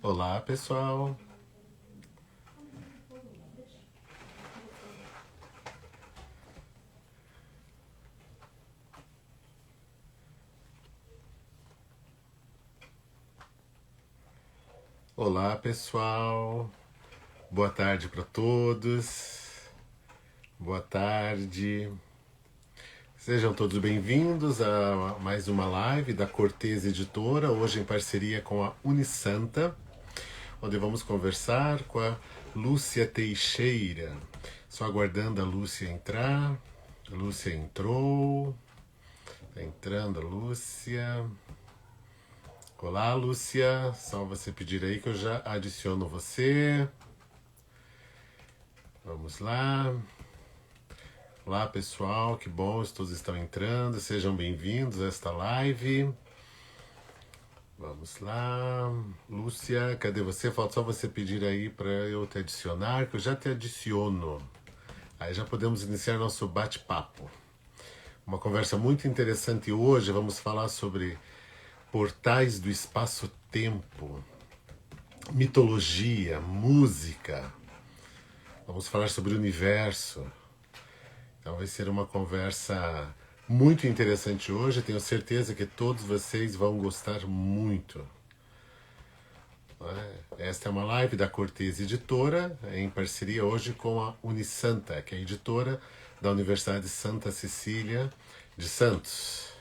Olá, pessoal. Olá, pessoal. Boa tarde para todos. Boa tarde. Sejam todos bem-vindos a mais uma live da Cortez Editora, hoje em parceria com a Unisanta, onde vamos conversar com a Lúcia Teixeira. Só aguardando a Lúcia entrar. A Lúcia entrou. Tá entrando a Lúcia. Olá, Lúcia. Só você pedir aí que eu já adiciono você. Vamos lá. Olá, pessoal. Que bom, todos estão entrando. Sejam bem-vindos a esta live. Vamos lá. Lúcia, cadê você? Falta só você pedir aí para eu te adicionar, que eu já te adiciono. Aí já podemos iniciar nosso bate-papo. Uma conversa muito interessante hoje. Vamos falar sobre portais do espaço-tempo, mitologia, música. Vamos falar sobre o universo. Então vai ser uma conversa muito interessante hoje. Tenho certeza que todos vocês vão gostar muito. Esta é uma live da Cortez Editora, em parceria hoje com a Unisanta, que é a editora da Universidade Santa Cecília de Santos.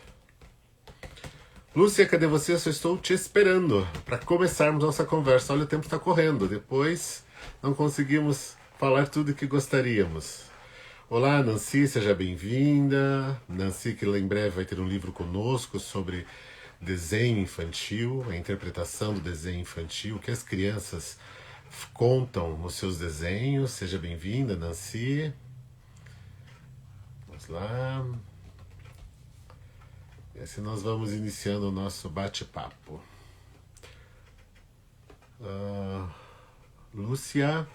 Lúcia, cadê você? Eu só estou te esperando para começarmos nossa conversa. Olha, o tempo está correndo. Depois não conseguimos falar tudo o que gostaríamos. Olá, Nancy, seja bem-vinda. Nancy, que em breve vai ter um livro conosco sobre desenho infantil, a interpretação do desenho infantil, o que as crianças contam nos seus desenhos. Seja bem-vinda, Nancy. Vamos lá. E assim nós vamos iniciando o nosso bate-papo. Lúcia,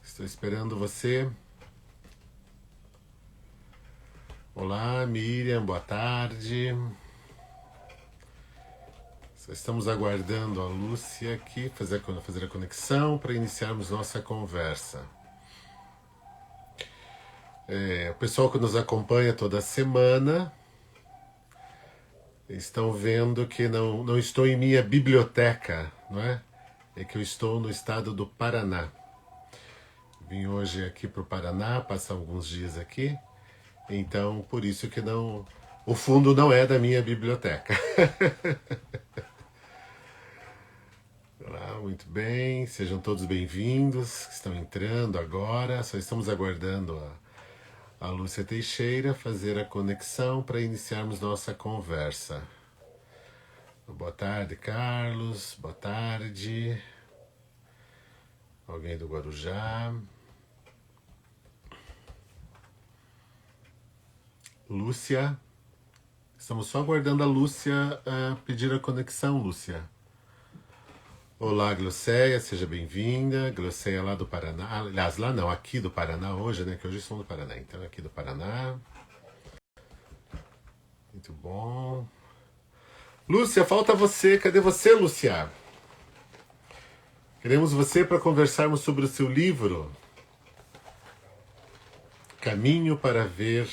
estou esperando você. Olá, Miriam, boa tarde. Só estamos aguardando a Lúcia aqui fazer a conexão para iniciarmos nossa conversa. O pessoal que nos acompanha toda semana estão vendo que não estou em minha biblioteca, não é? É que eu estou no estado do Paraná. Vim hoje aqui para o Paraná, passar alguns dias aqui, então por isso que não, o fundo não é da minha biblioteca. Olá, muito bem, sejam todos bem-vindos, que estão entrando agora, só estamos aguardando a Lúcia Teixeira fazer a conexão para iniciarmos nossa conversa. Boa tarde, Carlos, boa tarde. Alguém do Guarujá. Lúcia. Estamos só aguardando a Lúcia pedir a conexão, Lúcia. Olá, Glosseia, seja bem-vinda. Glosseia lá do Paraná. Aliás, lá não, aqui do Paraná hoje, né? Que hoje sou do Paraná. Então, aqui do Paraná. Muito bom. Lúcia, falta você. Cadê você, Lúcia? Queremos você para conversarmos sobre o seu livro Caminho para Ver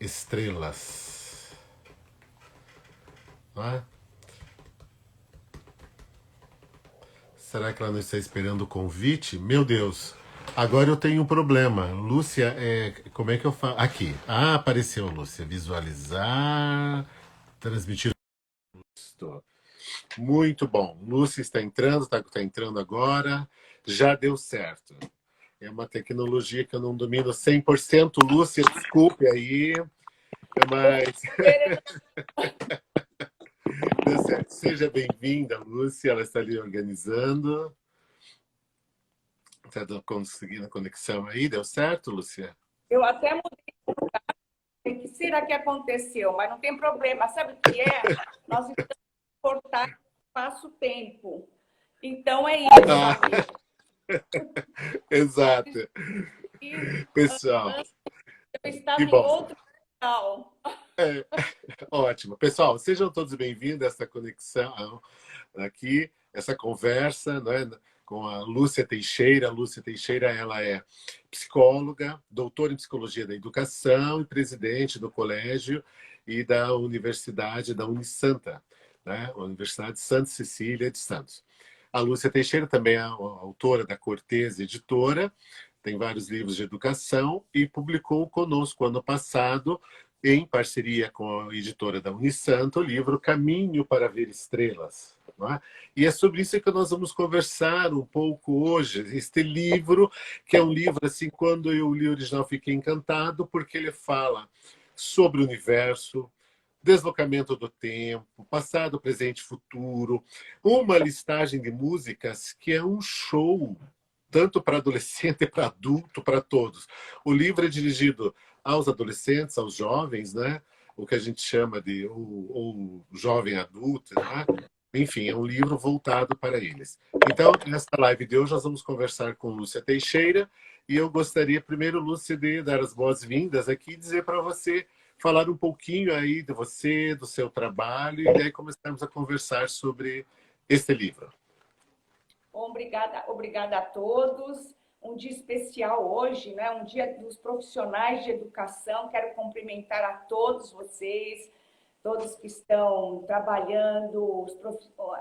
Estrelas. Não é? Será que ela não está esperando o convite? Meu Deus, agora eu tenho um problema. Lúcia, como é que eu faço? Aqui. Ah, apareceu, Lúcia. Visualizar, transmitir. Muito bom. Lúcia está entrando, está entrando agora. Já deu certo. É uma tecnologia que eu não domino 100%. Lúcia, desculpe aí, mas deu certo. Seja bem-vinda, Lúcia. Ela está ali organizando. Está conseguindo a conexão aí? Deu certo, Lúcia? Eu até mudei o que será que aconteceu, mas não tem problema. Sabe o que é? Nós estamos cortar espaço-tempo. Então é isso. Exato. E Pessoal, eu que estava em bom. outro local. É, ótimo. Pessoal, sejam todos bem-vindos a essa conexão aqui, essa conversa, né, com a Lúcia Teixeira. A Lúcia Teixeira, ela é psicóloga, doutora em psicologia da educação e presidente do colégio e da Universidade da Unisanta, né, a Universidade Santa Cecília de Santos. A Lúcia Teixeira também é a autora da Cortez Editora, tem vários livros de educação e publicou conosco ano passado, em parceria com a editora da Unisanta, o livro Caminho para Ver Estrelas. Não é? E é sobre isso que nós vamos conversar um pouco hoje. Este livro, que é um livro, assim, quando eu li o original, fiquei encantado, porque ele fala sobre o universo, deslocamento do tempo, passado, presente e futuro, uma listagem de músicas que é um show, tanto para adolescente, para adulto, para todos. O livro é dirigido aos adolescentes, aos jovens, né? O que a gente chama de o jovem adulto, né? Enfim, é um livro voltado para eles. Então, nessa live de hoje, nós vamos conversar com Lúcia Teixeira, e eu gostaria, primeiro, Lúcia, de dar as boas-vindas aqui e dizer para você falar um pouquinho aí de você, do seu trabalho, e daí começarmos a conversar sobre este livro. Bom, obrigada a todos. Um dia especial hoje, né? Um dia dos profissionais de educação. Quero cumprimentar a todos vocês, todos que estão trabalhando.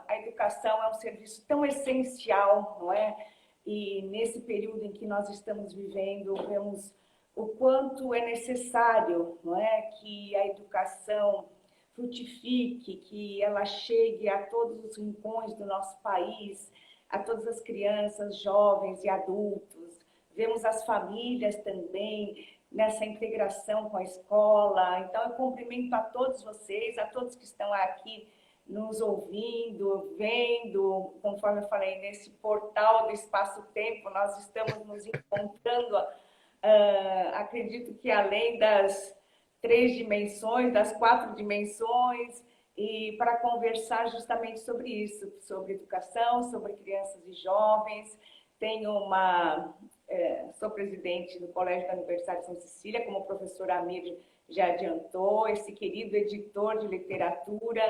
A educação é um serviço tão essencial, não é? E nesse período em que nós estamos vivendo, vemos o quanto é necessário, não é, que a educação frutifique, que ela chegue a todos os rincões do nosso país, a todas as crianças, jovens e adultos. Vemos as famílias também nessa integração com a escola. Então, eu cumprimento a todos vocês, a todos que estão aqui nos ouvindo, vendo, conforme eu falei, nesse portal do espaço-tempo, nós estamos nos encontrando, acredito que além das 3 dimensões, das 4 dimensões, e para conversar justamente sobre isso, sobre educação, sobre crianças e jovens. Sou presidente do Colégio da Universidade de Santa Cecília, como o professor Amir já adiantou, esse querido editor de literatura.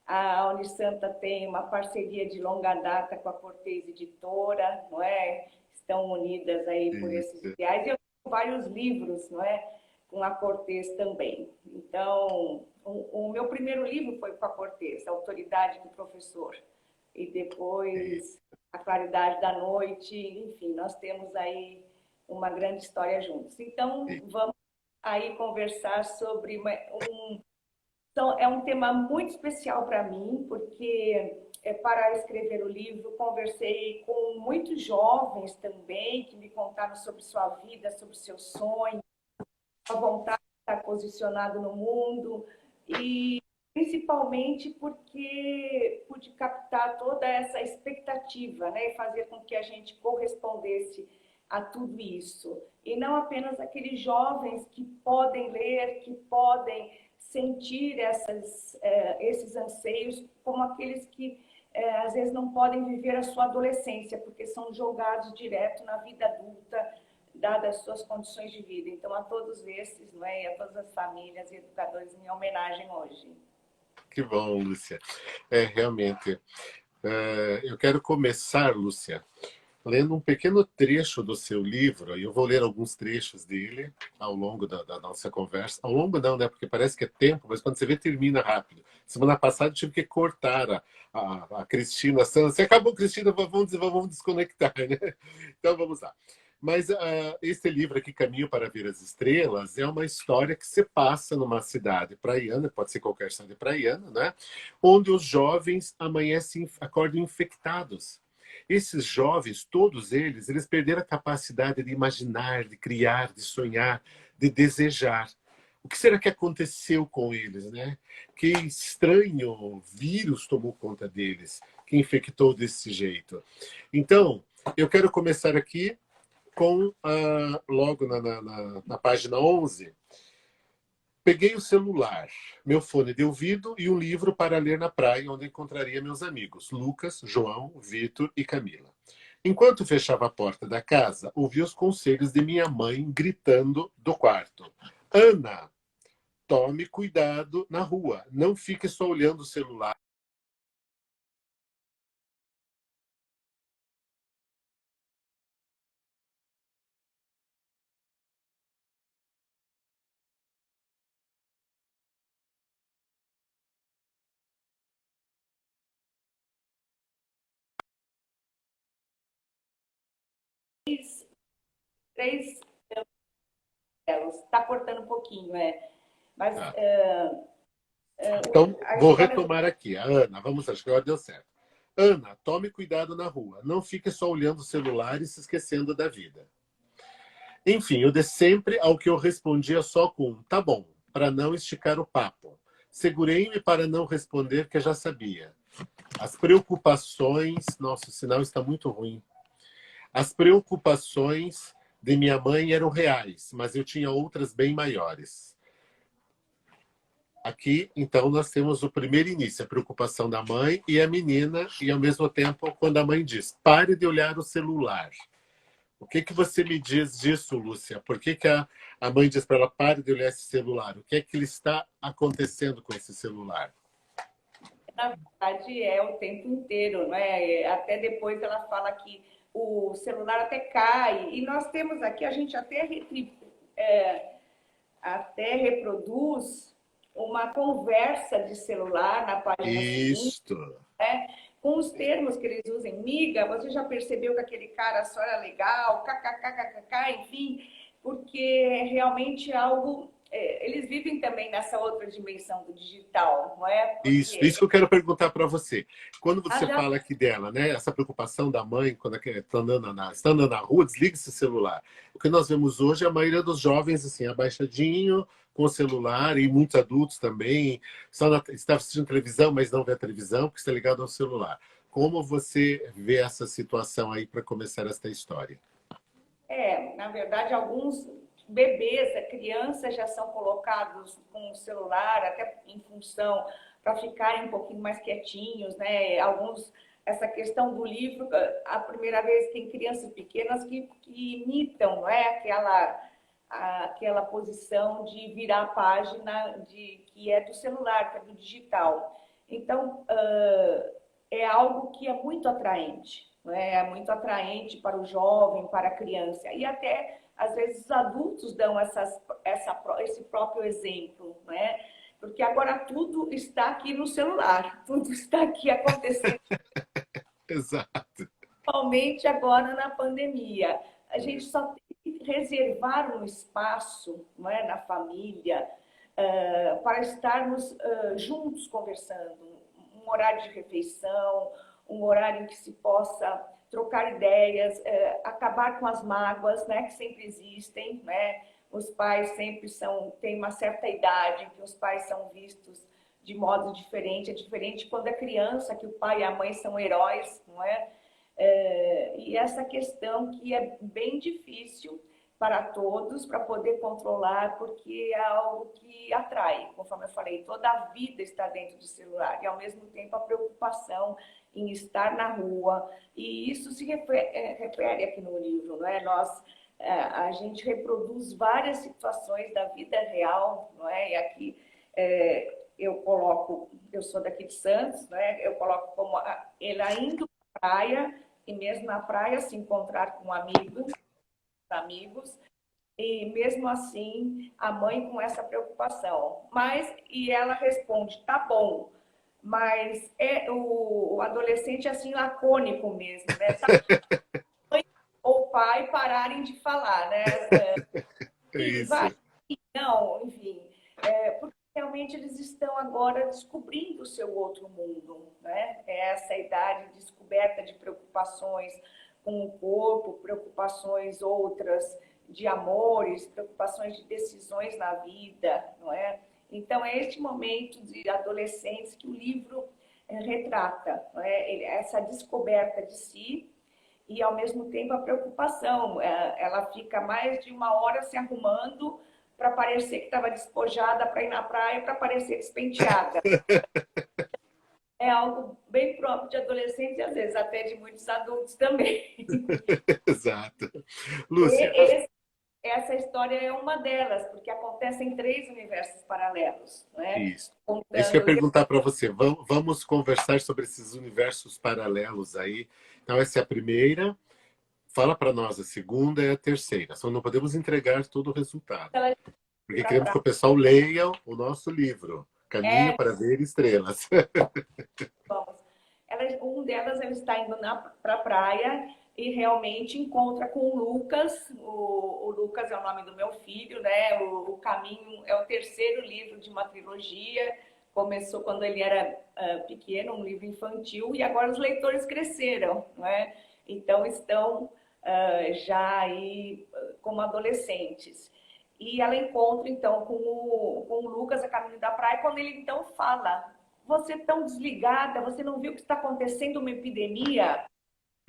A Unisanta tem uma parceria de longa data com a Cortez Editora, não é? Estão unidas aí por esses ideais. E eu tenho vários livros, não é? Com a Cortez também. Então, o meu primeiro livro foi com a Cortez, A Autoridade do Professor. E depois, A Claridade da Noite. Enfim, nós temos aí uma grande história juntos. Então, vamos aí conversar sobre Então, é um tema muito especial para mim, porque para escrever o livro, conversei com muitos jovens também, que me contaram sobre sua vida, sobre seus sonhos, a vontade de estar posicionado no mundo, e principalmente porque pude captar toda essa expectativa, né, e fazer com que a gente correspondesse a tudo isso. E não apenas aqueles jovens que podem ler, que podem sentir esses anseios, como aqueles que às vezes não podem viver a sua adolescência, porque são jogados direto na vida adulta, dadas as suas condições de vida. Então, a todos esses, não é? E a todas as famílias e educadores, minha homenagem hoje. Que bom, Lúcia. Realmente. Eu quero começar, Lúcia, lendo um pequeno trecho do seu livro, e eu vou ler alguns trechos dele ao longo da nossa conversa. Ao longo não, né? Porque parece que é tempo, mas quando você vê, termina rápido. Semana passada eu tive que cortar a Cristina Santos. Você acabou, Cristina, vamos desconectar, né? Então vamos lá. Mas esse livro aqui, Caminho para Ver as Estrelas, é uma história que se passa numa cidade praiana, pode ser qualquer cidade praiana, né? Onde os jovens amanhecem, acordam infectados. Esses jovens, todos eles perderam a capacidade de imaginar, de criar, de sonhar, de desejar. O que será que aconteceu com eles, né? Que estranho vírus tomou conta deles, que infectou desse jeito. Então, eu quero começar aqui com, logo na página 11, peguei o celular, meu fone de ouvido e um livro para ler na praia, onde encontraria meus amigos, Lucas, João, Vitor e Camila. Enquanto fechava a porta da casa, ouvi os conselhos de minha mãe gritando do quarto. Ana, tome cuidado na rua. Não fique só olhando o celular. Três elas. Está cortando um pouquinho, mas Tá. Então, a vou história do... retomar aqui. A Ana, vamos, acho que agora deu certo. Ana, tome cuidado na rua. Não fique só olhando o celular e se esquecendo da vida. Enfim, eu de sempre ao que eu respondia só com tá bom, para não esticar o papo. Segurei-me para não responder que eu já sabia. As preocupações... Nossa, o sinal está muito ruim. As preocupações de minha mãe eram reais, mas eu tinha outras bem maiores. Aqui, então, nós temos o primeiro início, a preocupação da mãe e a menina, e ao mesmo tempo, quando a mãe diz, pare de olhar o celular. O que você me diz disso, Lúcia? Por que a mãe diz para ela, pare de olhar esse celular? O que é que está acontecendo com esse celular? Na verdade, é o tempo inteiro, não é? Até depois ela fala que o celular até cai. E nós temos aqui, a gente até reproduz uma conversa de celular na página seguinte, Isto. né? Com os termos que eles usam. Miga, você já percebeu que aquele cara só era legal? KKKKK, enfim, porque é realmente algo... eles vivem também nessa outra dimensão do digital, não é? Isso que eu quero perguntar para você. Quando você Já fala aqui dela, né, essa preocupação da mãe, quando está andando na rua, desliga esse celular. O que nós vemos hoje, a maioria dos jovens, assim, abaixadinho, com o celular, e muitos adultos também, está assistindo televisão, mas não vê a televisão, porque está ligado ao celular. Como você vê essa situação aí para começar esta história? Na verdade, alguns bebês, crianças já são colocados com o celular, até em função para ficarem um pouquinho mais quietinhos, né? Alguns, essa questão do livro, a primeira vez tem crianças pequenas que imitam, não é? Aquela posição de virar a página que é do celular, que é do digital. Então, é algo que é muito atraente, não é? É muito atraente para o jovem, para a criança. E até, às vezes, os adultos dão esse próprio exemplo, não é? Porque agora tudo está aqui no celular, tudo está aqui acontecendo. Exato. Principalmente agora na pandemia. A gente só tem que reservar um espaço, não é, na família, para estarmos juntos conversando. Um horário de refeição, um horário em que se possa trocar ideias, acabar com as mágoas, né, que sempre existem, né? Os pais sempre têm uma certa idade em que os pais são vistos de modo diferente. É diferente quando é criança, que o pai e a mãe são heróis, não é? E essa questão que é bem difícil para todos, para poder controlar, porque é algo que atrai. Conforme eu falei, toda a vida está dentro do celular e, ao mesmo tempo, a preocupação em estar na rua. E isso se refere aqui no livro, não é? A gente reproduz várias situações da vida real, não é? E aqui eu sou daqui de Santos, né? Eu coloco como ele indo para a praia, e mesmo na praia se encontrar com amigos, e mesmo assim a mãe com essa preocupação. E ela responde, tá bom, mas o adolescente é assim lacônico mesmo, né? Tá, mãe ou pai pararem de falar, né? E vai, Isso. não, enfim, porque realmente eles estão agora descobrindo o seu outro mundo, né? É essa idade de descoberta de preocupações com o corpo, preocupações outras de amores, preocupações de decisões na vida, não é? Então, é este momento de adolescentes que o livro retrata, não é? Essa descoberta de si e, ao mesmo tempo, a preocupação. Ela fica mais de uma hora se arrumando para parecer que estava despojada para ir na praia, para parecer despenteada. É algo bem próprio de adolescentes e, às vezes, até de muitos adultos também. Exato. Lúcia, Esse essa história é uma delas, porque acontecem 3 universos paralelos, né? Isso. Isso que eu ia Contando. perguntar para você. Vamos conversar sobre esses universos paralelos aí. Então, essa é a primeira. Fala para nós a segunda e a terceira. Só não podemos entregar todo o resultado. Porque queremos que o pessoal leia o nosso livro, Caminho para Ver Estrelas. Um delas, ela está indo para a praia e realmente encontra com o Lucas. O Lucas é o nome do meu filho, né? O Caminho é o terceiro livro de uma trilogia. Começou quando ele era pequeno, um livro infantil, e agora os leitores cresceram, né? Então estão já aí como adolescentes. E ela encontra, então, com o Lucas a caminho da praia, quando ele, então, fala: você é tão desligada, você não viu que está acontecendo uma epidemia?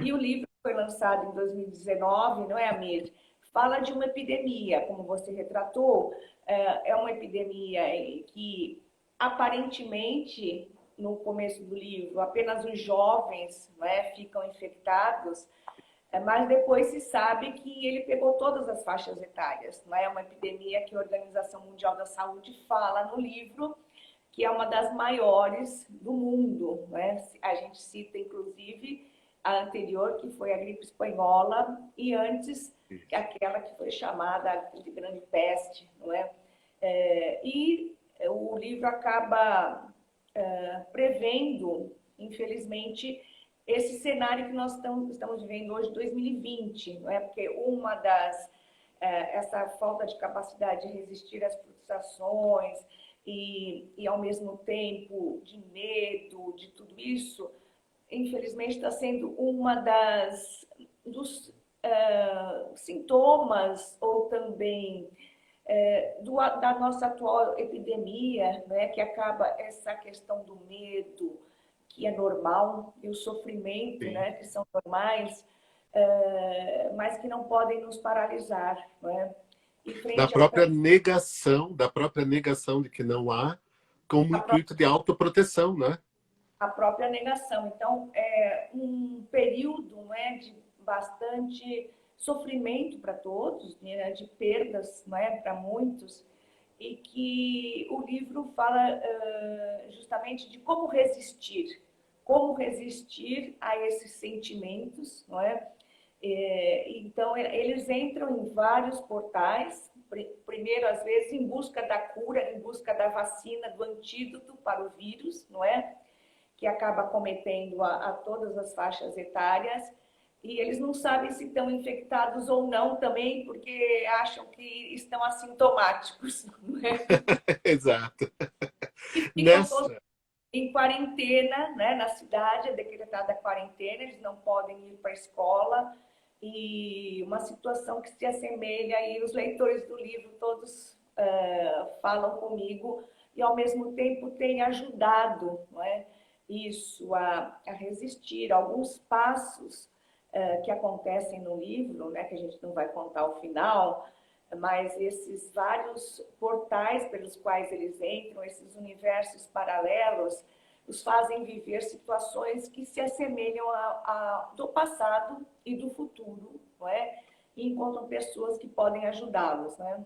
E o livro foi lançado em 2019, não é, Amir? Fala de uma epidemia, como você retratou, é uma epidemia que, aparentemente, no começo do livro, apenas os jovens, né, ficam infectados, mas depois se sabe que ele pegou todas as faixas etárias. Não é uma epidemia que a Organização Mundial da Saúde fala no livro, que é uma das maiores do mundo. Né? A gente cita, inclusive, a anterior, que foi a gripe espanhola, e antes, aquela que foi chamada de grande peste. Não é? E o livro acaba prevendo, infelizmente, esse cenário que nós estamos vivendo hoje, 2020, não é? Porque essa falta de capacidade de resistir às frustrações e ao mesmo tempo, de medo, de tudo isso, infelizmente está sendo uma dos sintomas ou também da nossa atual epidemia, né? Que acaba essa questão do medo, que é normal, e o sofrimento, né, que são normais, mas que não podem nos paralisar. Né? Da própria negação de que não há, como intuito de autoproteção, né? A própria negação. Então, é um período, né, de bastante sofrimento para todos, né, de perdas, né, para muitos, e que o livro fala justamente de como resistir a esses sentimentos, não é? Então, eles entram em vários portais, primeiro, às vezes, em busca da cura, em busca da vacina, do antídoto para o vírus, não é? Que acaba cometendo a todas as faixas etárias, e eles não sabem se estão infectados ou não também, porque acham que estão assintomáticos, não é? Exato. E ficam todos em quarentena, né? Na cidade é decretada a quarentena, eles não podem ir para a escola, e uma situação que se assemelha, e os leitores do livro todos falam comigo, e ao mesmo tempo têm ajudado, não é? Isso, a resistir. Alguns passos que acontecem no livro, né, que a gente não vai contar o final, mas esses vários portais pelos quais eles entram, esses universos paralelos, os fazem viver situações que se assemelham do passado e do futuro, não é? E encontram pessoas que podem ajudá-los, né?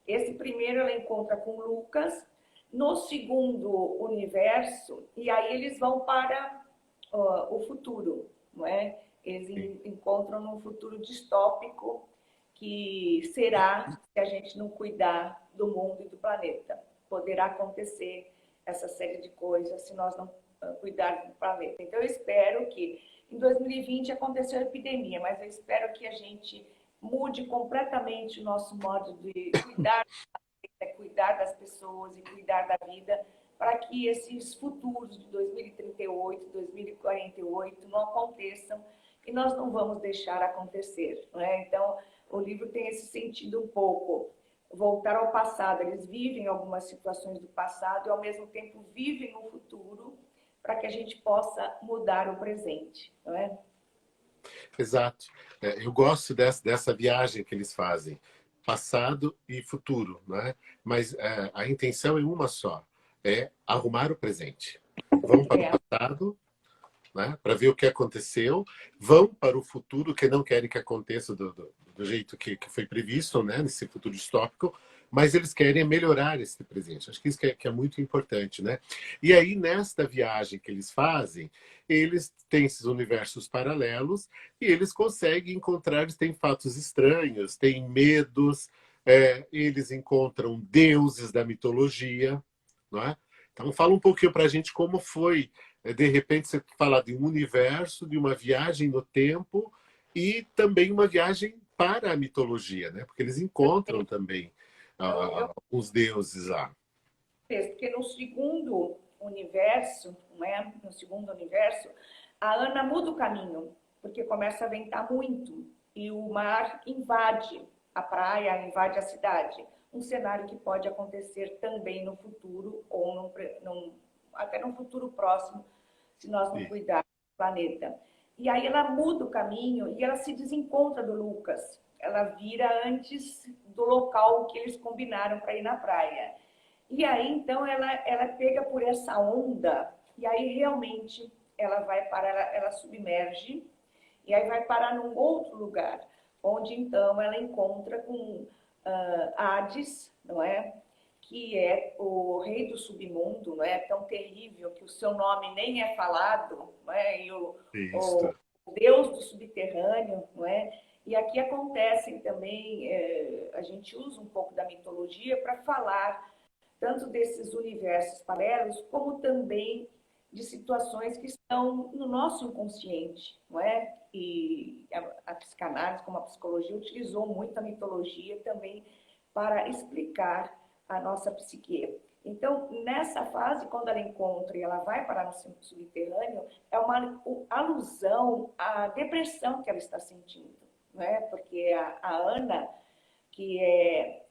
Esse primeiro ela encontra com o Lucas. No segundo universo, e aí eles vão para o futuro, não é? Eles encontram num futuro distópico que será, se a gente não cuidar do mundo e do planeta. Poderá acontecer essa série de coisas se nós não cuidarmos do planeta. Então, eu espero que em 2020 aconteceu a epidemia, mas eu espero que a gente mude completamente o nosso modo de cuidar das pessoas e cuidar da vida, para que esses futuros de 2038, 2048 não aconteçam, e nós não vamos deixar acontecer. Não é? Então, o livro tem esse sentido um pouco, voltar ao passado. Eles vivem algumas situações do passado e, ao mesmo tempo, vivem o futuro, para que a gente possa mudar o presente. Não é? Exato. Eu gosto dessa viagem que eles fazem, passado e futuro, né? Mas a intenção é uma só, é arrumar o presente. Vão para o passado, né? Para ver o que aconteceu, vão para o futuro, que não querem que aconteça do do jeito que foi previsto, né, nesse futuro distópico, mas eles querem melhorar esse presente. Acho que isso que é muito importante, né? E aí, nesta viagem que eles fazem, eles têm esses universos paralelos e eles conseguem encontrar, eles têm fatos estranhos, têm medos, eles encontram deuses da mitologia, não é? Então, fala um pouquinho para a gente como foi, de repente, você falar de um universo, de uma viagem no tempo e também uma viagem para a mitologia, né? Porque eles encontram também os deuses lá. Porque no segundo universo, não é? No segundo universo, a Ana muda o caminho, porque começa a ventar muito e o mar invade a praia, invade a cidade. Um cenário que pode acontecer também no futuro ou até no futuro próximo, se nós não cuidarmos do planeta. E aí ela muda o caminho e ela se desencontra do Lucas. Ela vira antes do local que eles combinaram para ir na praia. E aí, então, ela pega por essa onda, e aí realmente ela vai parar, ela submerge, e aí vai parar num outro lugar, onde então ela encontra com Hades, não é? Que é o rei do submundo, não é? Tão terrível que o seu nome nem é falado, não é? E o deus do subterrâneo, não é? E aqui acontecem também, a gente usa um pouco da mitologia para falar tanto desses universos paralelos, como também de situações que estão no nosso inconsciente, não é? E a psicanálise, como a psicologia, utilizou muito a mitologia também para explicar a nossa psique. Então, nessa fase, quando ela encontra e ela vai parar no subterrâneo, é uma alusão à depressão que ela está sentindo, não é? Porque a Ana, que é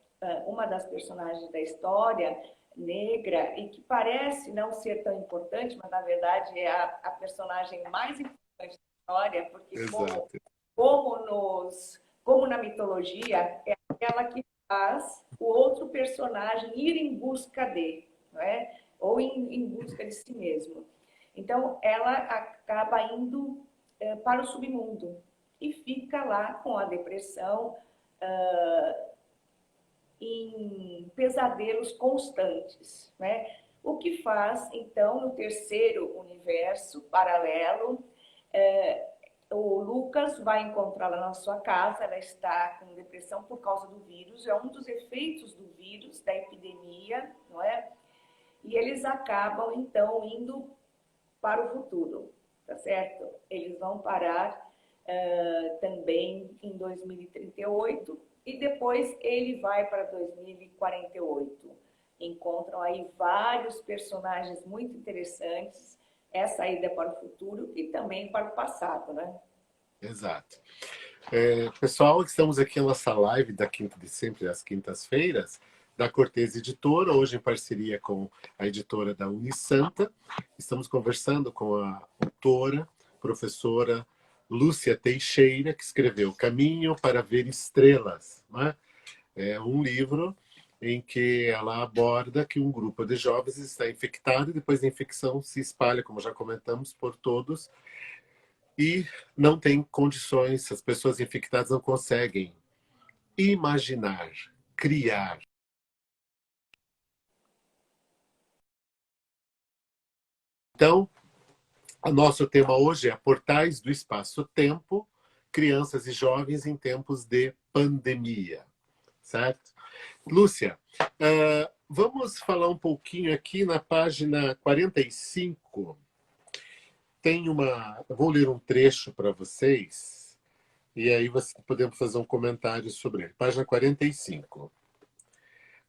uma das personagens da história, negra, e que parece não ser tão importante, mas na verdade é a personagem mais importante da história, porque como na mitologia, é aquela que faz o outro personagem ir em busca dele, não é? Ou em busca de si mesmo. Então, ela acaba indo para o submundo e fica lá com a depressão, em pesadelos constantes, né? O que faz, então, no terceiro universo paralelo, o Lucas vai encontrá-la na sua casa, ela está com depressão por causa do vírus, é um dos efeitos do vírus, da epidemia, não é? E eles acabam, então, indo para o futuro, tá certo? Eles vão parar também em 2038, e depois ele vai para 2048. Encontram aí vários personagens muito interessantes, essa ida para o futuro e também para o passado, né? Exato. Pessoal, estamos aqui na nossa live da quinta de sempre, às quintas-feiras, da Cortez Editora, hoje em parceria com a editora da Unisanta. Estamos conversando com a autora, professora Lúcia Teixeira, que escreveu Caminho para Ver Estrelas. Né? É um livro em que ela aborda que um grupo de jovens está infectado e depois a infecção se espalha, como já comentamos, por todos e não tem condições, as pessoas infectadas não conseguem imaginar, criar. Então, o nosso tema hoje é Portais do Espaço-Tempo, crianças e jovens em tempos de pandemia, certo? Lúcia, vamos falar um pouquinho aqui na página 45. Eu vou ler um trecho para vocês, e aí podemos fazer um comentário sobre ele. Página 45.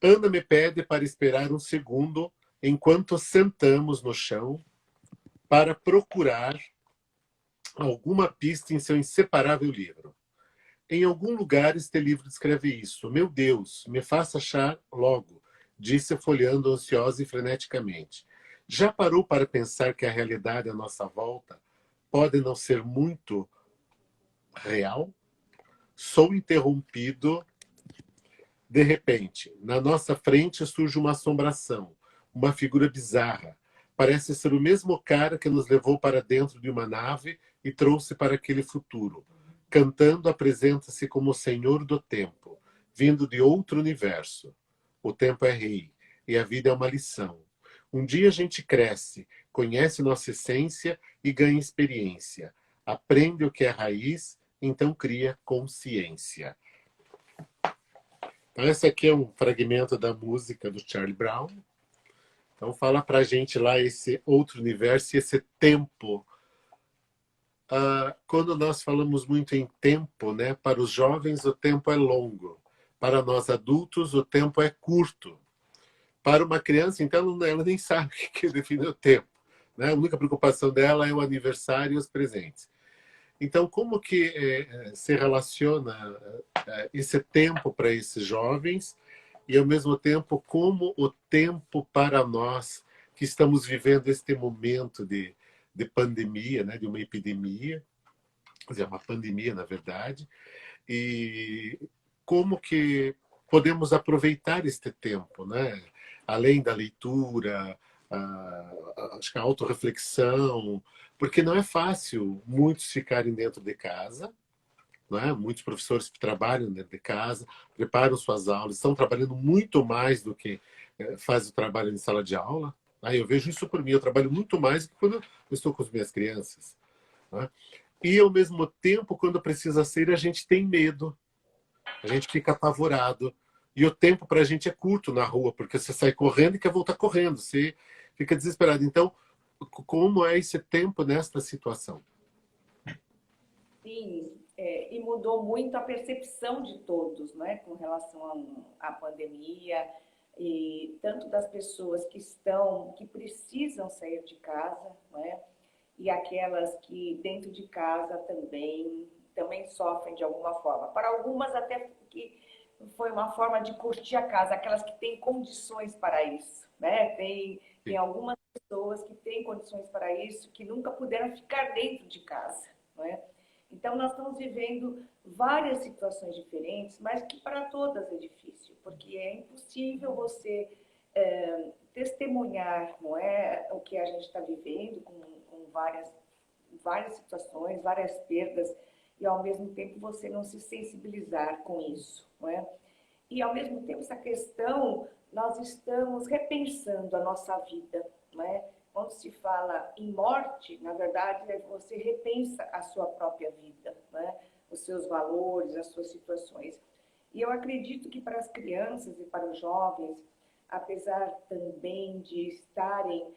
Ana me pede para esperar um segundo enquanto sentamos no chão para procurar alguma pista em seu inseparável livro. Em algum lugar este livro descreve isso. Meu Deus, me faça achar logo, disse folheando ansiosa e freneticamente. Já parou para pensar que a realidade à nossa volta pode não ser muito real? Sou interrompido. De repente, na nossa frente surge uma assombração, uma figura bizarra. Parece ser o mesmo cara que nos levou para dentro de uma nave e trouxe para aquele futuro. cantando apresenta-se como o senhor do tempo, vindo de outro universo. O tempo é rei e a vida é uma lição. Um dia a gente cresce, conhece nossa essência e ganha experiência. Aprende o que é raiz, então cria consciência. Então, esse aqui é um fragmento da música do Charlie Brown. Então, fala pra gente lá esse outro universo e esse tempo. Quando nós falamos muito em tempo, né, para os jovens o tempo é longo. Para nós adultos o tempo é curto. Para uma criança, então, ela nem sabe o que define o tempo. Né? A única preocupação dela é o aniversário e os presentes. Então, como que se relaciona esse tempo para esses jovens e, ao mesmo tempo, como o tempo para nós que estamos vivendo este momento de pandemia, né, de uma epidemia, quer dizer, uma pandemia, na verdade, e como que podemos aproveitar este tempo, né? Além da leitura, acho que a autorreflexão, porque não é fácil muitos ficarem dentro de casa, não é? Muitos professores que trabalham dentro de casa, preparam suas aulas, estão trabalhando muito mais do que faz o trabalho em sala de aula. Eu vejo isso por mim, eu trabalho muito mais do que quando eu estou com as minhas crianças. Né? E, ao mesmo tempo, quando precisa ser, a gente tem medo, a gente fica apavorado. E o tempo para a gente é curto na rua, porque você sai correndo e quer voltar correndo, você fica desesperado. Então, como é esse tempo nesta situação? Sim, e mudou muito a percepção de todos, né, com relação à pandemia, e tanto das pessoas que precisam sair de casa, né, e aquelas que dentro de casa também sofrem de alguma forma. Para algumas até que foi uma forma de curtir a casa, aquelas que têm condições para isso, né? Tem algumas pessoas que têm condições para isso, que nunca puderam ficar dentro de casa, não é? Então, nós estamos vivendo várias situações diferentes, mas que para todas é difícil, porque é impossível você testemunhar, não é, o que a gente está vivendo com várias situações, várias perdas, e ao mesmo tempo você não se sensibilizar com isso, não é? E ao mesmo tempo essa questão, nós estamos repensando a nossa vida, não é? Quando se fala em morte, na verdade, você repensa a sua própria vida, né? Os seus valores, as suas situações. E eu acredito que para as crianças e para os jovens, apesar também de estarem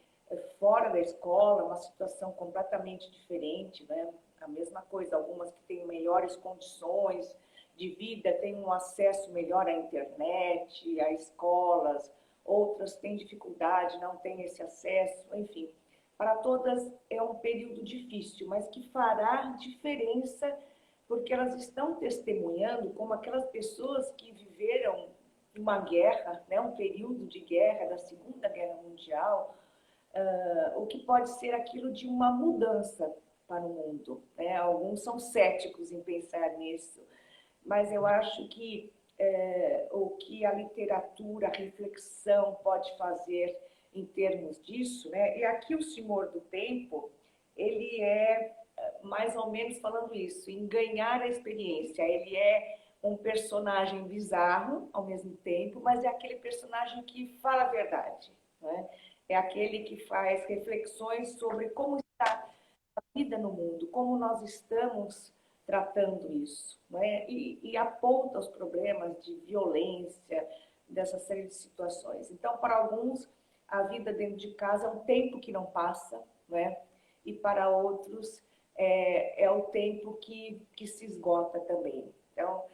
fora da escola, uma situação completamente diferente, né? A mesma coisa, algumas que têm melhores condições de vida, têm um acesso melhor à internet, a escolas, outras têm dificuldade, não têm esse acesso, enfim. Para todas é um período difícil, mas que fará diferença porque elas estão testemunhando como aquelas pessoas que viveram uma guerra, né, um período de guerra, da Segunda Guerra Mundial, o que pode ser aquilo de uma mudança para o mundo. Né? Alguns são céticos em pensar nisso, mas eu acho que o que a literatura, a reflexão pode fazer em termos disso, né? E aqui o Senhor do Tempo, ele é mais ou menos falando isso, em ganhar a experiência. Ele é um personagem bizarro ao mesmo tempo, mas é aquele personagem que fala a verdade, né? É aquele que faz reflexões sobre como está a vida no mundo, como nós estamos tratando isso, né? E aponta os problemas de violência, dessa série de situações. Então, para alguns, a vida dentro de casa é um tempo que não passa, né? E para outros, é o tempo que se esgota também. Então,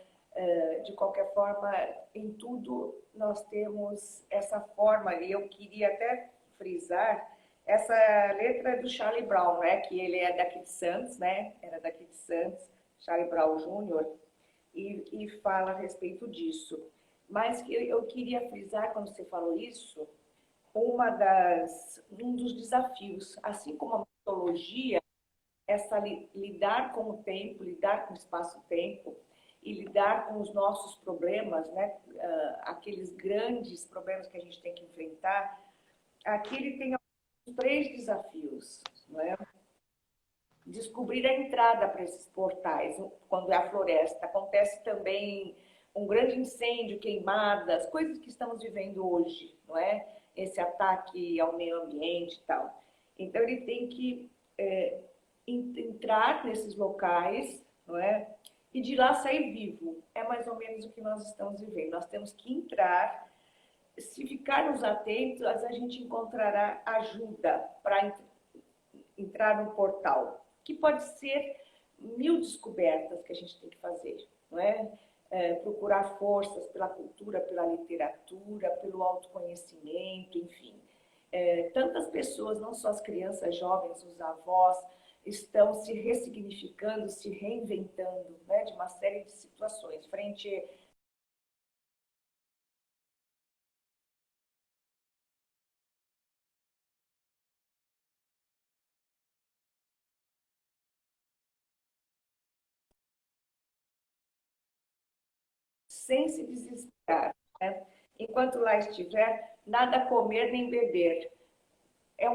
de qualquer forma, em tudo nós temos essa forma, e eu queria até frisar, essa letra é do Charlie Brown, né? Que ele é daqui de Santos, né? Era daqui de Santos, Charlie Brown Jr., e fala a respeito disso. Mas eu queria frisar, quando você falou isso, um dos desafios, assim como a mitologia, lidar com o tempo, lidar com o espaço-tempo e lidar com os nossos problemas, né? Aqueles grandes problemas que a gente tem que enfrentar, aqui ele tem três desafios, não é? Descobrir descobrir a entrada para esses portais, quando é a floresta. Acontece também um grande incêndio, queimadas, coisas que estamos vivendo hoje, não é? Esse ataque ao meio ambiente e tal. Então, ele tem que entrar nesses locais, não é? E de lá sair vivo. É mais ou menos o que nós estamos vivendo. Nós temos que entrar. Se ficarmos atentos, a gente encontrará ajuda para entrar no portal, que pode ser 1000 descobertas que a gente tem que fazer, não é? Procurar forças pela cultura, pela literatura, pelo autoconhecimento, enfim. Tantas pessoas, não só as crianças, jovens, os avós, estão se ressignificando, se reinventando, né, de uma série de situações, frente sem se desesperar, né? Enquanto lá estiver, nada a comer nem beber. É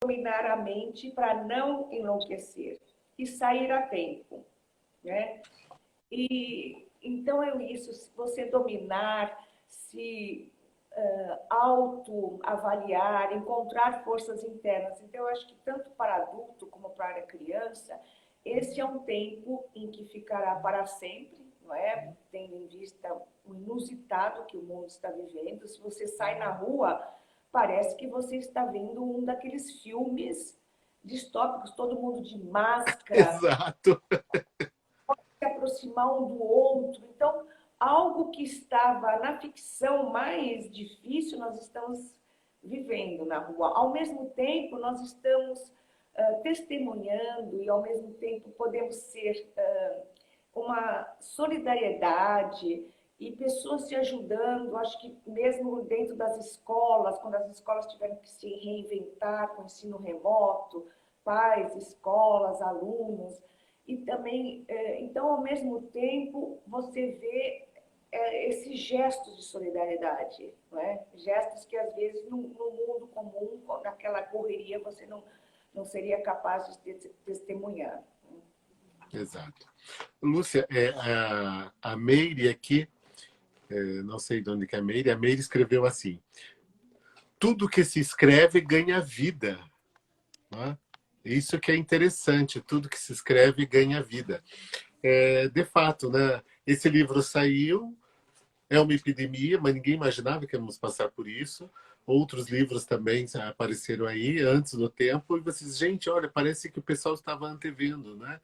dominar a mente para não enlouquecer e sair a tempo, né? E então é isso, se você dominar, se autoavaliar, encontrar forças internas. Então, eu acho que tanto para adulto como para criança, esse é um tempo em que ficará para sempre, não é? Tendo em vista o inusitado que o mundo está vivendo. Se você sai na rua, parece que você está vendo um daqueles filmes distópicos, todo mundo de máscara, Exato. se aproximar um do outro. Então, algo que estava na ficção mais difícil, nós estamos vivendo na rua. Ao mesmo tempo, nós estamos testemunhando e, ao mesmo tempo, podemos ser uma solidariedade e pessoas se ajudando. Acho que mesmo dentro das escolas, quando as escolas tiveram que se reinventar com o ensino remoto, pais, escolas, alunos, e também, então, ao mesmo tempo, você vê esses gestos de solidariedade, não é? Gestos que, às vezes, no mundo comum, naquela correria, você não seria capaz de testemunhar. Exato. Lúcia, a Meire aqui, não sei de onde que é a Meire escreveu assim: tudo que se escreve ganha vida. Né? Isso que é interessante, tudo que se escreve ganha vida. De fato, né? Esse livro saiu, é uma epidemia, mas ninguém imaginava que íamos passar por isso. Outros livros também apareceram aí antes do tempo, e vocês, gente, olha, parece que o pessoal estava antevendo, né?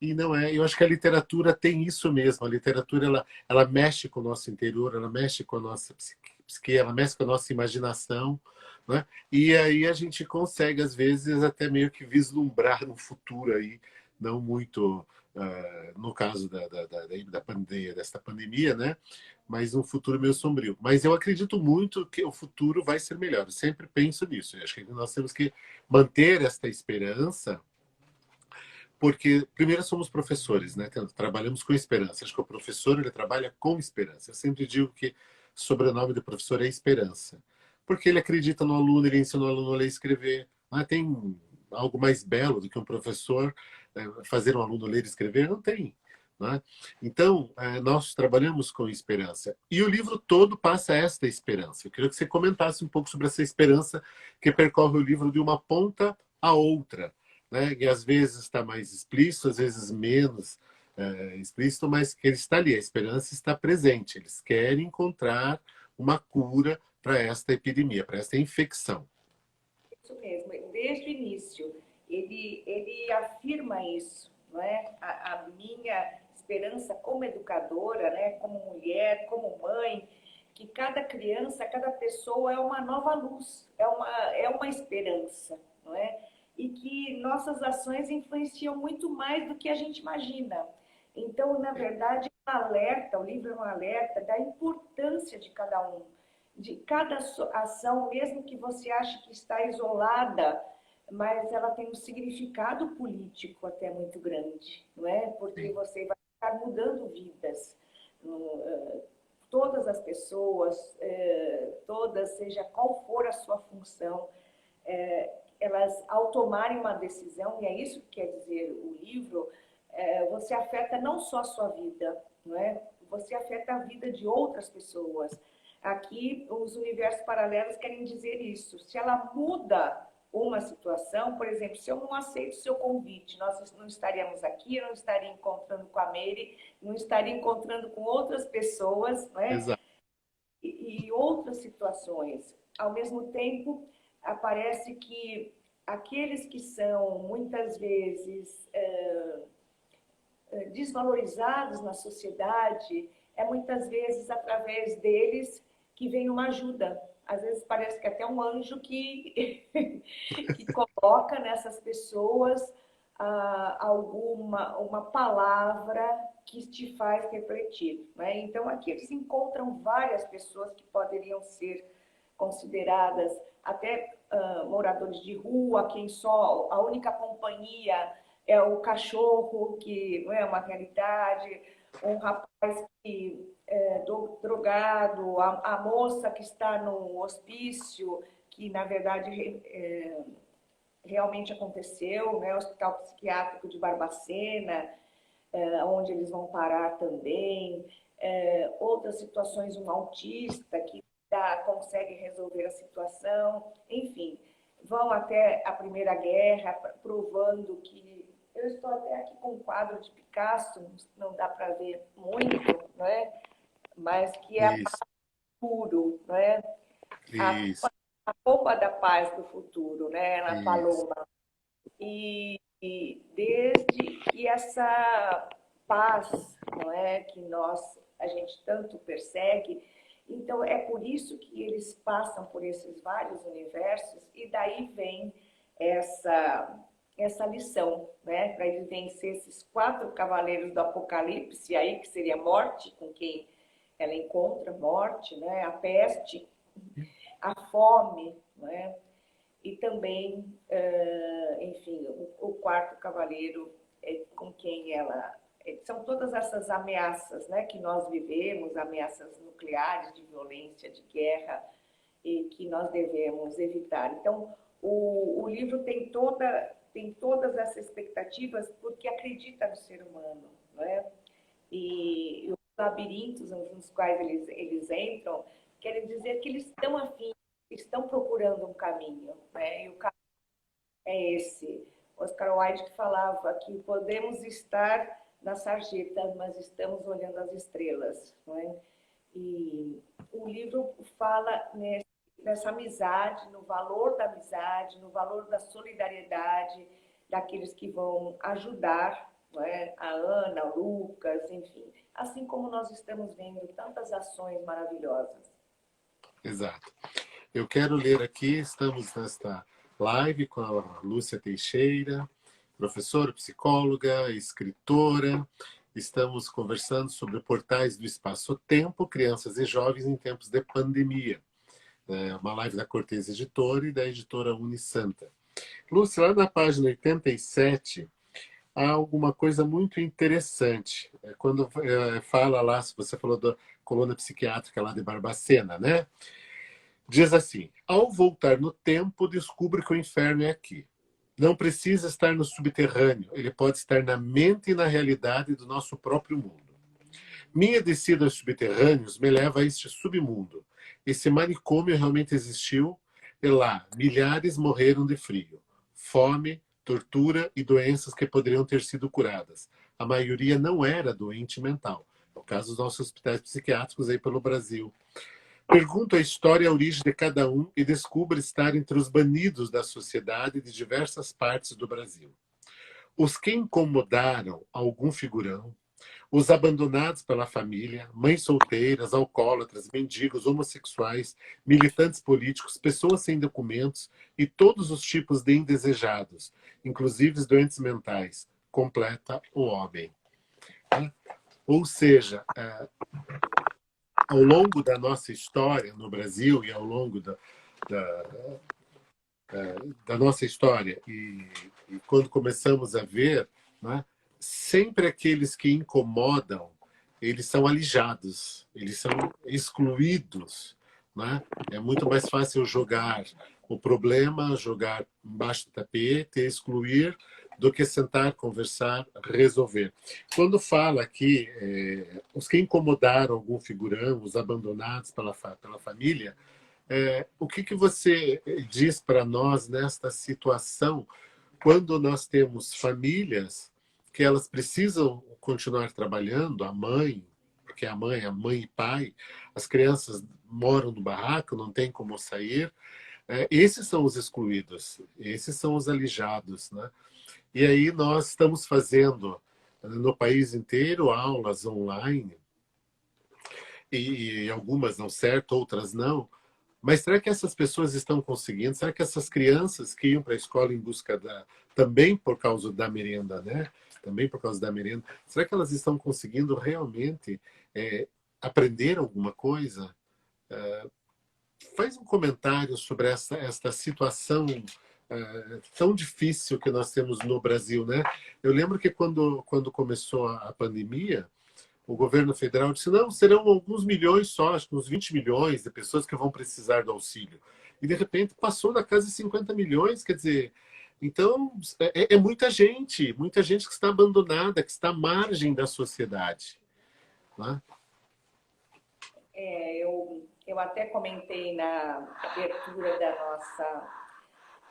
E não é. Eu acho que a literatura tem isso mesmo. A literatura ela mexe com o nosso interior, ela mexe com a nossa psique, ela mexe com a nossa imaginação, né? E aí a gente consegue às vezes até meio que vislumbrar um futuro aí, não muito no caso da pandemia, desta pandemia, né? Mas um futuro meio sombrio. Mas eu acredito muito que o futuro vai ser melhor. Eu sempre penso nisso. Eu acho que nós temos que manter esta esperança, porque primeiro somos professores, né? Trabalhamos com esperança. Acho que o professor ele trabalha com esperança. Eu sempre digo que o sobrenome do professor é esperança, porque ele acredita no aluno, ele ensina o aluno a ler e escrever. Tem algo mais belo do que um professor fazer um aluno ler e escrever? Não tem. Né? Então, nós trabalhamos com esperança. E o livro todo passa esta esperança. Eu queria que você comentasse um pouco sobre essa esperança que percorre o livro de uma ponta a outra, né? E às vezes está mais explícito, às vezes menos explícito, mas que ele está ali, a esperança está presente. Eles querem encontrar uma cura para esta epidemia, para esta infecção. Isso mesmo, desde o início, ele afirma isso, não é? A minha esperança como educadora, né, como mulher, como mãe, que cada criança, cada pessoa é uma nova luz, é uma esperança, não é? E que nossas ações influenciam muito mais do que a gente imagina. Então, na verdade, é um alerta, o livro é um alerta da importância de cada um, de cada ação, mesmo que você ache que está isolada, mas ela tem um significado político até muito grande, não é? Porque você vai estar mudando vidas. Todas todas as pessoas, todas, seja qual for a sua função, elas, ao tomarem uma decisão, e é isso que quer dizer o livro, você afeta não só a sua vida, não é? Você afeta a vida de outras pessoas. Aqui, os universos paralelos querem dizer isso. Se ela muda uma situação, por exemplo, se eu não aceito o seu convite, nós não estaríamos aqui, eu não estaria encontrando com a Meire, não estaria encontrando com outras pessoas, não é? Exato. E outras situações. Ao mesmo tempo, aparece que aqueles que são, muitas vezes, desvalorizados na sociedade, muitas vezes através deles que vem uma ajuda. Às vezes parece que até um anjo que coloca nessas pessoas uma palavra que te faz refletir, né? Então, aqui eles encontram várias pessoas que poderiam ser consideradas até moradores de rua, quem só a única companhia é o cachorro, que não é uma realidade, um rapaz que drogado, a moça que está no hospício, que na verdade realmente aconteceu, né? O Hospital Psiquiátrico de Barbacena, onde eles vão parar também. Outras situações, um autista que consegue resolver a situação, enfim, vão até a Primeira Guerra, provando que... Eu estou até aqui com um quadro de Picasso, não dá para ver muito, não é? Mas que é Isso, puro, não é? isso, A roupa da paz do futuro, né? Na isso. Paloma. E desde que essa paz, não é, que a gente tanto persegue, então é por isso que eles passam por esses vários universos e daí vem essa lição, né, para eles vencer esses 4 cavaleiros do Apocalipse aí, que seria a morte, com quem ela encontra morte, né, a peste, a fome, né? E também, enfim, o 4º cavaleiro com quem ela... São todas essas ameaças, né, que nós vivemos, ameaças nucleares, de violência, de guerra, e que nós devemos evitar. Então, o livro tem todas essas expectativas porque acredita no ser humano, não é? E os labirintos nos quais eles entram querem dizer que eles estão afim, estão procurando um caminho, né? E o caminho é esse. Oscar Wilde que falava que podemos estar na sarjeta, mas estamos olhando as estrelas, não é? E o livro fala nessa amizade, no valor da amizade, no valor da solidariedade, daqueles que vão ajudar, não é? A Ana, o Lucas, enfim. Assim como nós estamos vendo tantas ações maravilhosas. Exato. Eu quero ler aqui, estamos nesta live com a Lúcia Teixeira, professora, psicóloga, escritora. Estamos conversando sobre portais do espaço-tempo, crianças e jovens em tempos de pandemia. É uma live da Cortez Editora e da editora Unisanta. Lúcia, lá na página 87, há alguma coisa muito interessante. Quando fala lá, se você falou da coluna psiquiátrica lá de Barbacena, né? Diz assim: ao voltar no tempo, descubra que o inferno é aqui. Não precisa estar no subterrâneo, ele pode estar na mente e na realidade do nosso próprio mundo. Minha descida aos subterrâneos me leva a este submundo. Esse manicômio realmente existiu e lá milhares morreram de frio, fome, tortura e doenças que poderiam ter sido curadas. A maioria não era doente mental. É o caso dos nossos hospitais psiquiátricos aí pelo Brasil. Pergunto a história e a origem de cada um e descubra estar entre os banidos da sociedade de diversas partes do Brasil. Os que incomodaram algum figurão, os abandonados pela família, mães solteiras, alcoólatras, mendigos, homossexuais, militantes políticos, pessoas sem documentos e todos os tipos de indesejados, inclusive os doentes mentais, completa o homem. Ou seja, ao longo da nossa história no Brasil e ao longo da nossa história, e quando começamos a ver, né, sempre aqueles que incomodam, eles são alijados, eles são excluídos, né? É muito mais fácil jogar o problema, jogar embaixo do tapete, excluir, do que sentar, conversar, resolver. Quando fala aqui, os que incomodaram algum figurão, os abandonados pela família, o que você diz para nós nesta situação, quando nós temos famílias que elas precisam continuar trabalhando, a mãe, porque a mãe e pai, as crianças moram no barraco, não tem como sair, esses são os excluídos, esses são os alijados, né? E aí nós estamos fazendo no país inteiro aulas online, e algumas dão certo, outras não. Mas será que essas pessoas estão conseguindo? Será que essas crianças que iam para a escola em busca também por causa da merenda, né? Também por causa da merenda, será que elas estão conseguindo realmente aprender alguma coisa? Faz um comentário sobre esta situação tão difícil que nós temos no Brasil, né? Eu lembro que quando começou a pandemia, o governo federal disse, não, serão alguns milhões só, acho que uns 20 milhões de pessoas que vão precisar do auxílio. E, de repente, passou da casa de 50 milhões, quer dizer... Então, muita gente que está abandonada, que está à margem da sociedade. Né? Eu até comentei na abertura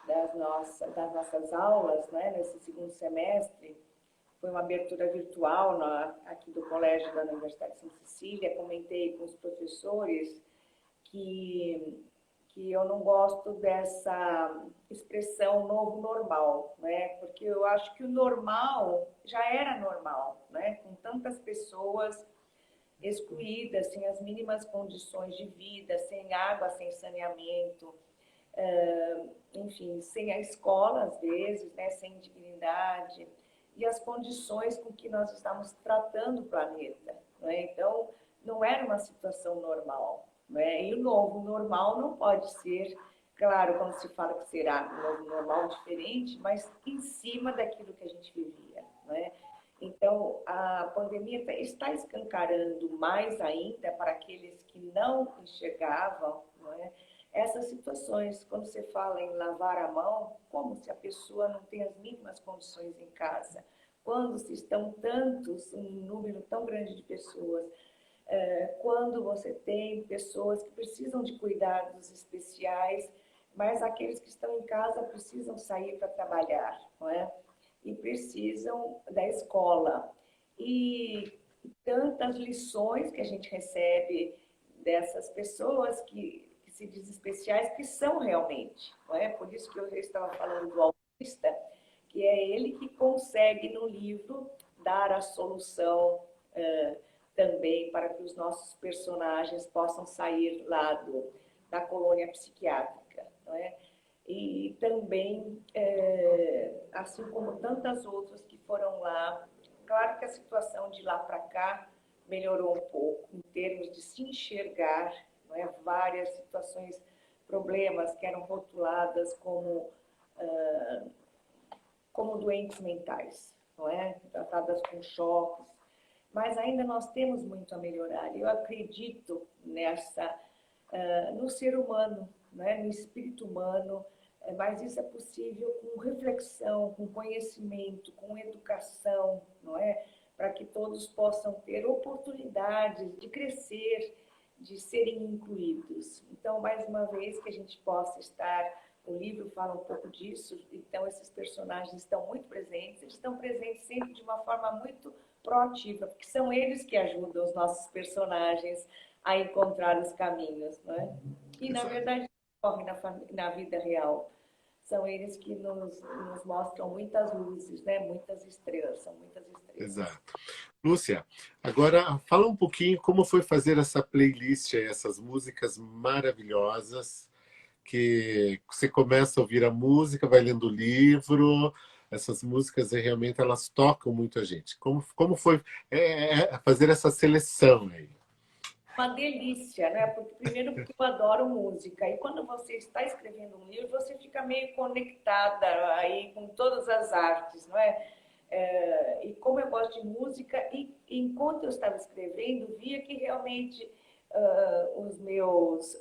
das nossas aulas, né, nesse segundo semestre, foi uma abertura virtual aqui do Colégio da Universidade de Santa Cecília. Comentei com os professores que eu não gosto dessa expressão novo normal, né? Porque eu acho que o normal já era normal, né? Com tantas pessoas excluídas, sem as mínimas condições de vida, sem água, sem saneamento, enfim, sem a escola, às vezes, né? Sem dignidade, e as condições com que nós estamos tratando o planeta. Né? Então, não era uma situação normal. Né? E o novo normal não pode ser, claro, quando se fala que será um novo normal diferente, mas em cima daquilo que a gente vivia. Né? Então, a pandemia está escancarando mais ainda para aqueles que não enxergavam, não é? Essas situações. Quando você fala em lavar a mão, como se a pessoa não tem as mínimas condições em casa? Quando se estão tantos, um número tão grande de pessoas, quando você tem pessoas que precisam de cuidados especiais, mas aqueles que estão em casa precisam sair para trabalhar, não é? E precisam da escola. E tantas lições que a gente recebe dessas pessoas que se diz especiais, que são realmente. Não é? Por isso que eu estava falando do autista, que é ele que consegue, no livro, dar a solução também para que os nossos personagens possam sair lá da colônia psiquiátrica. Não é? E também, assim como tantas outras que foram lá, claro que a situação de lá para cá melhorou um pouco, em termos de se enxergar, não é? Várias situações, problemas que eram rotuladas como doentes mentais, não é? Tratadas com choques, mas ainda nós temos muito a melhorar. Eu acredito no ser humano, né? No espírito humano, mas isso é possível com reflexão, com conhecimento, com educação, não é? Para que todos possam ter oportunidades de crescer, de serem incluídos. Então, mais uma vez, que a gente possa estar... O livro fala um pouco disso, então esses personagens estão muito presentes, eles estão presentes sempre de uma forma muito proativa, porque são eles que ajudam os nossos personagens a encontrar os caminhos, não é? E, na verdade, ocorre na vida real. São eles que nos mostram muitas luzes, né? Muitas estrelas, são muitas estrelas. Exato. Lúcia, agora fala um pouquinho como foi fazer essa playlist, essas músicas maravilhosas, que você começa a ouvir a música, vai lendo o livro, essas músicas realmente elas tocam muito a gente. Como foi fazer essa seleção aí? Uma delícia, né? Primeiro porque eu adoro música, e quando você está escrevendo um livro, você fica meio conectada aí com todas as artes, não é? E como eu gosto de música, e enquanto eu estava escrevendo, via que realmente os meus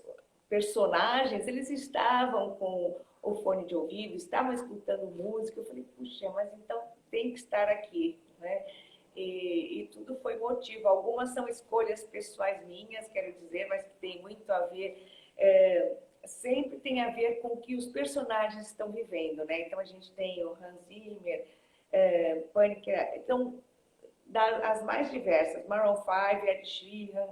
personagens, eles estavam com o fone de ouvido, estavam escutando música. Eu falei, puxa, mas então tem que estar aqui, né? E tudo foi motivo. Algumas são escolhas pessoais minhas, quero dizer, mas que tem muito a ver, sempre tem a ver com o que os personagens estão vivendo, né? Então a gente tem o Hans Zimmer, Panic, então as mais diversas, Maroon 5, Ed Sheeran,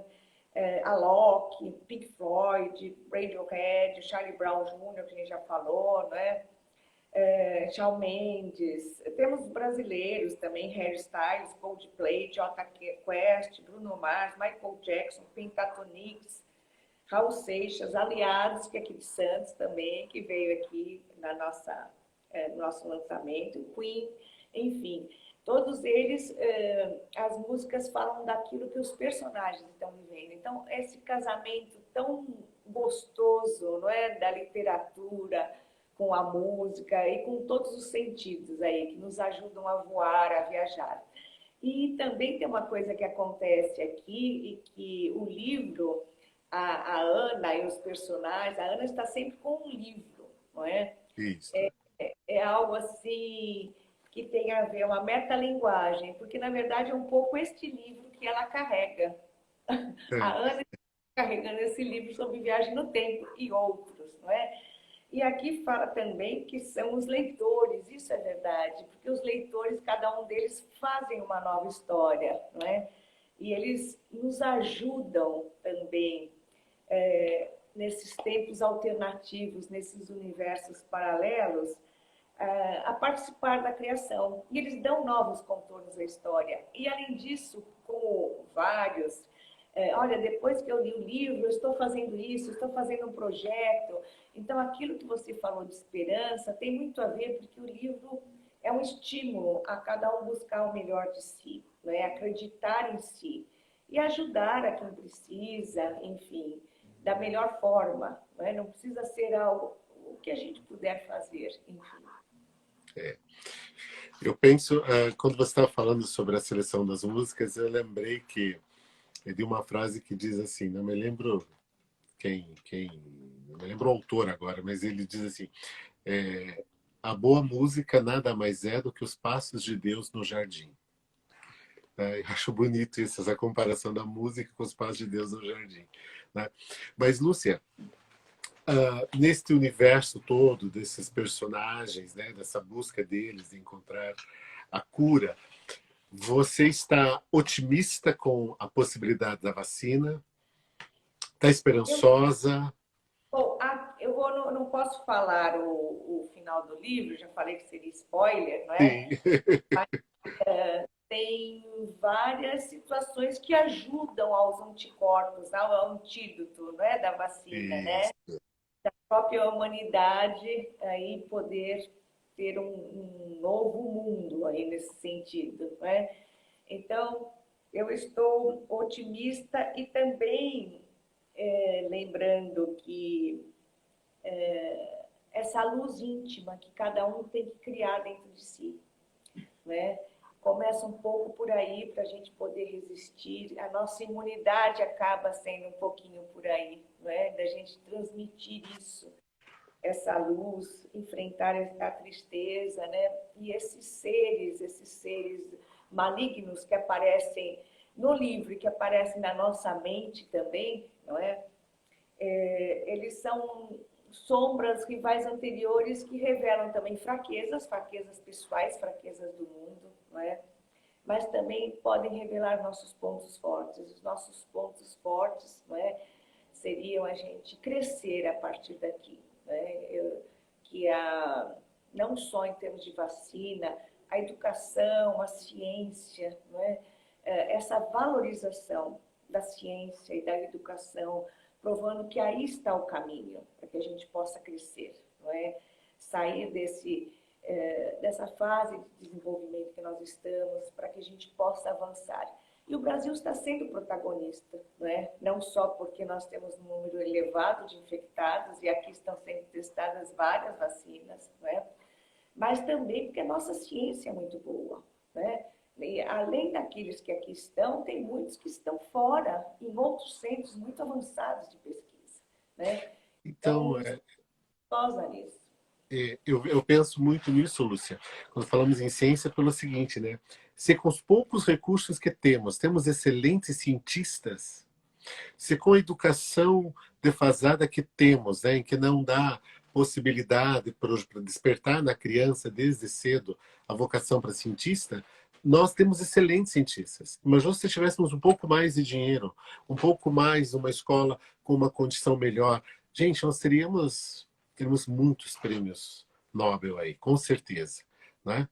Alok, Pink Floyd, Radiohead, Charlie Brown Jr., que a gente já falou, né? Shawn Mendes, temos brasileiros também, Harry Styles, Coldplay, Jota Quest, Bruno Mars, Michael Jackson, Pentatonix, Raul Seixas, Aliados, que é aqui de Santos também, que veio aqui no nosso lançamento, Queen, enfim. Todos eles, as músicas falam daquilo que os personagens estão vivendo. Então, esse casamento tão gostoso, não é? Da literatura com a música e com todos os sentidos aí, que nos ajudam a voar, a viajar. E também tem uma coisa que acontece aqui, e que o livro, a Ana e os personagens, a Ana está sempre com um livro, não é? Isso. É algo assim que tem a ver, uma metalinguagem, porque na verdade é um pouco este livro que ela carrega. A Ana está carregando esse livro sobre viagem no tempo e outros, não é? E aqui fala também que são os leitores, isso é verdade, porque os leitores, cada um deles fazem uma nova história, não é? E eles nos ajudam também nesses tempos alternativos, nesses universos paralelos, a participar da criação. E eles dão novos contornos à história. E, além disso, como vários, olha, depois que eu li o livro, eu estou fazendo isso, estou fazendo um projeto. Então, aquilo que você falou de esperança tem muito a ver, porque o livro é um estímulo a cada um buscar o melhor de si, né? Acreditar em si e ajudar a quem precisa, enfim, da melhor forma. Né? Não precisa ser algo o que a gente puder fazer, enfim. Eu penso, quando você estava falando sobre a seleção das músicas, eu lembrei de uma frase que diz assim, não me lembro não me lembro o autor agora, mas ele diz assim, a boa música nada mais é do que os passos de Deus no jardim. Eu acho bonito isso, essa comparação da música com os passos de Deus no jardim. Né? Mas, Lúcia, neste universo todo desses personagens, né, dessa busca deles de encontrar a cura, você está otimista com a possibilidade da vacina? Está esperançosa? Bom, não posso falar o final do livro, já falei que seria spoiler, não é? Sim. Mas, tem várias situações que ajudam aos anticorpos, ao antídoto, não é, da vacina, né? Isso. Da própria humanidade aí poder ter um novo mundo aí nesse sentido, não é? Então, eu estou otimista e também lembrando que essa luz íntima que cada um tem que criar dentro de si, né? Começa um pouco por aí para a gente poder resistir. A nossa imunidade acaba sendo um pouquinho por aí, né? Da gente transmitir isso, essa luz, enfrentar a tristeza, né? E esses seres malignos que aparecem no livro, que aparecem na nossa mente também, não é? Eles são sombras, rivais anteriores que revelam também fraquezas pessoais, fraquezas do mundo, não é? Mas também podem revelar nossos pontos fortes. Os nossos pontos fortes, não é? Seriam a gente crescer a partir daqui, né? Não só em termos de vacina, a educação, a ciência, não é? Essa valorização da ciência e da educação, provando que aí está o caminho para que a gente possa crescer, não é? Sair dessa fase de desenvolvimento que nós estamos, para que a gente possa avançar. E o Brasil está sendo protagonista, não é? Não só porque nós temos um número elevado de infectados, e aqui estão sendo testadas várias vacinas, não é? Mas também porque a nossa ciência é muito boa. né? E, além daqueles que aqui estão, tem muitos que estão fora, em outros centros muito avançados de pesquisa, né? Então, Então, gostosa nisso. eu penso muito nisso, Lúcia, quando falamos em ciência, pelo seguinte, né? Se com os poucos recursos que temos excelentes cientistas, se com a educação defasada que temos, né, em que não dá possibilidade para despertar na criança desde cedo a vocação para cientista, nós temos excelentes cientistas. Imagina se tivéssemos um pouco mais de dinheiro, um pouco mais uma escola com uma condição melhor. Gente, nós teríamos muitos prêmios Nobel aí, com certeza, né?